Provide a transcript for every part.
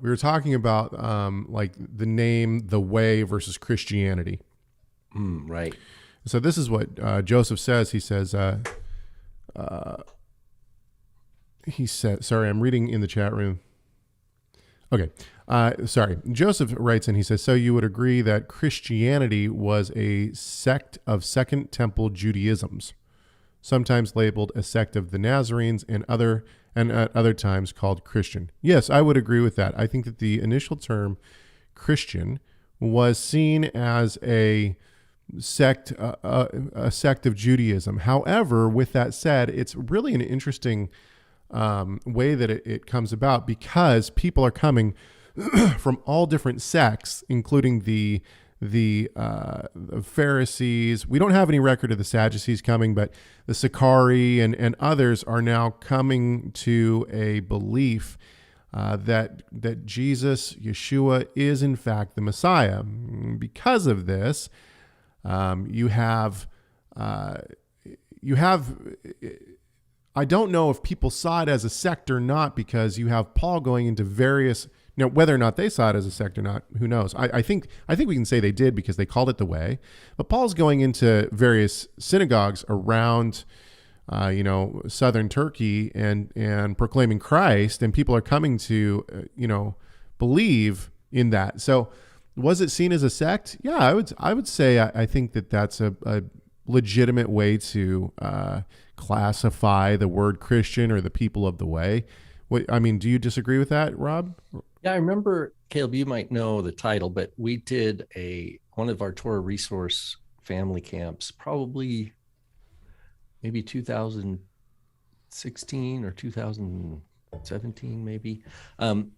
We were talking about like the name, the way versus Christianity. Right. So this is what Joseph says. He says, sorry, I'm reading in the chat room. Okay. Sorry. Joseph writes in, he says, so you would agree that Christianity was a sect of Second Temple Judaisms, sometimes labeled a sect of the Nazarenes and at other times called Christian. Yes, I would agree with that. I think that the initial term Christian was seen as a sect of Judaism. However, with that said, it's really an interesting way that it comes about, because people are coming from all different sects, including the Pharisees. We don't have any record of the Sadducees coming, but the Sicarii and others are now coming to a belief that Jesus, Yeshua, is in fact the Messiah. Because of this, you have I don't know if people saw it as a sect or not, because you have Paul going into various. Now, whether or not they saw it as a sect or not, who knows? I think we can say they did, because they called it the way. But Paul's going into various synagogues around, southern Turkey and proclaiming Christ, and people are coming to, believe in that. So, was it seen as a sect? Yeah, I would say I think that's a legitimate way to classify the word Christian or the people of the way. Do you disagree with that, Rob? Yeah, I remember, Caleb, you might know the title, but we did one of our TorahResource family camps, probably maybe 2016 or 2017, maybe.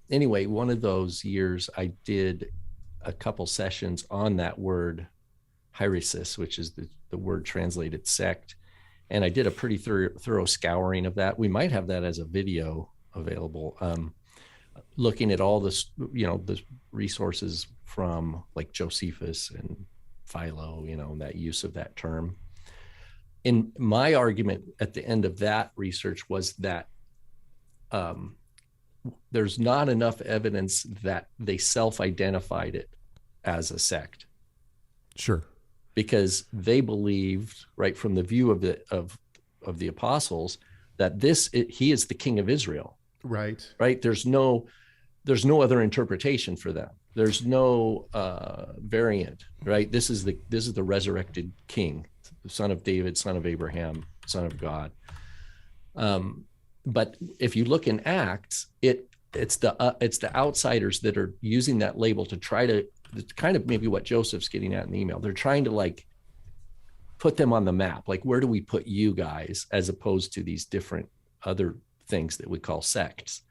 Anyway, one of those years I did a couple sessions on that word heresis, which is the word translated sect. And I did a pretty thorough scouring of that. We might have that as a video available, looking at all this, the resources from like Josephus and Philo, that use of that term. And my argument at the end of that research was that there's not enough evidence that they self-identified it as a sect. Sure. Because they believed, right from the view of the apostles, that he is the King of Israel. Right. There's no other interpretation for them. There's no variant. Right. This is the resurrected King, the son of David, son of Abraham, son of God. But if you look in Acts, it's the outsiders that are using that label to try to. It's kind of maybe what Joseph's getting at in the email. They're trying to like put them on the map. Like, where do we put you guys, as opposed to these different other things that we call sects?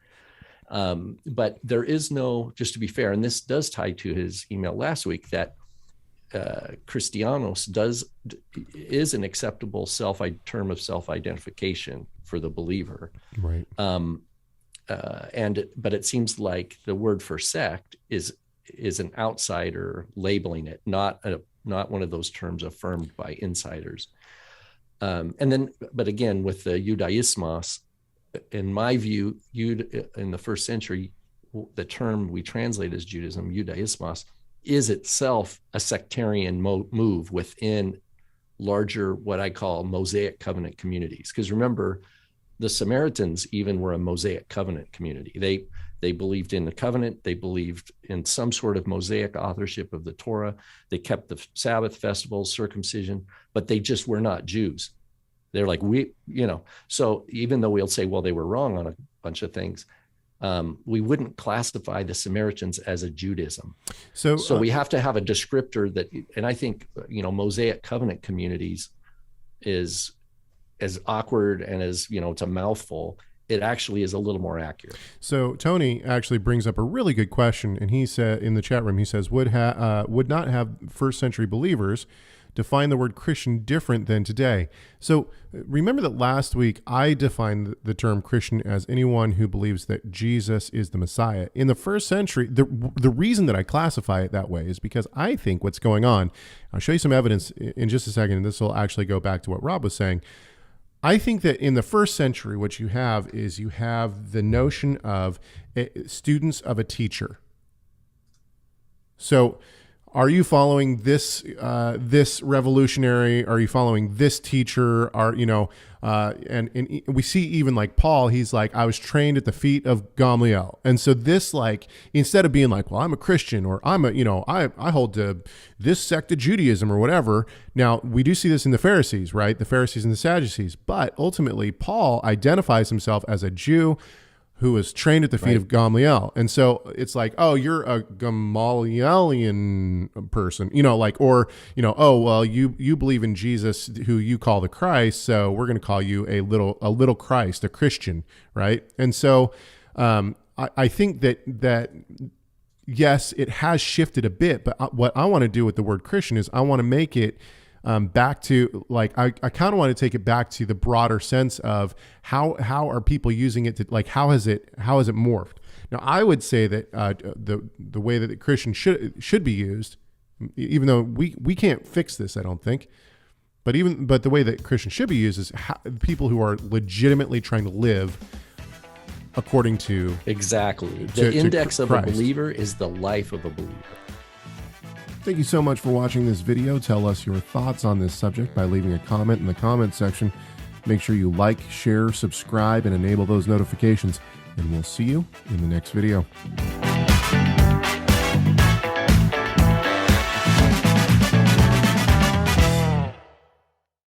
But there is no, just to be fair, and this does tie to his email last week, that Christianos is an acceptable term of self-identification for the believer. Right. But it seems like the word for sect is an outsider labeling it, not one of those terms affirmed by insiders. But again, with the Judaismos, in my view, in the first century, the term we translate as Judaism, Judaismos, is itself a sectarian move within larger, what I call Mosaic covenant communities. Because remember, the Samaritans even were a Mosaic covenant community. They believed in the covenant. They believed in some sort of Mosaic authorship of the Torah. They kept the Sabbath festivals, circumcision, but they just were not Jews. They're like, so even though we'll say, well, they were wrong on a bunch of things, we wouldn't classify the Samaritans as a Judaism. So we have to have a descriptor that, and I think, Mosaic covenant communities is as awkward and as, it's a mouthful. It actually is a little more accurate. So Tony actually brings up a really good question, and he said in the chat room, he says, would not have first century believers define the word Christian different than today? So remember that last week I defined the term Christian as anyone who believes that Jesus is the Messiah. In the first century, the reason that I classify it that way is because I think what's going on, I'll show you some evidence in just a second, and this will actually go back to what Rob was saying. I think that in the first century, what you have is you have the notion of students of a teacher. So, are you following this this revolutionary? Are you following this teacher? And we see even like Paul, he's like, I was trained at the feet of Gamaliel. And so this, like, instead of being like, well, I'm a Christian, or I'm I hold to this sect of Judaism or whatever. Now we do see this in the Pharisees, right? The Pharisees and the Sadducees, but ultimately Paul identifies himself as a Jew who was trained at the feet of Gamaliel. And so it's like, oh, you're a Gamalielian person, oh, well, you believe in Jesus, who you call the Christ, so we're going to call you a little Christ, a Christian, right? And so I think that yes, it has shifted a bit, but what I want to do with the word Christian is I want to make it back to, like, I kind of want to take it back to the broader sense of how are people using it to, like, how has it morphed? Now, I would say that the way that the Christian should be used, even though we can't fix this, I don't think, but the way that Christian should be used is people who are legitimately trying to live according to exactly the index of a believer is the life of a believer. Thank you so much for watching this video. Tell us your thoughts on this subject by leaving a comment in the comment section. Make sure you like, share, subscribe, and enable those notifications. And we'll see you in the next video.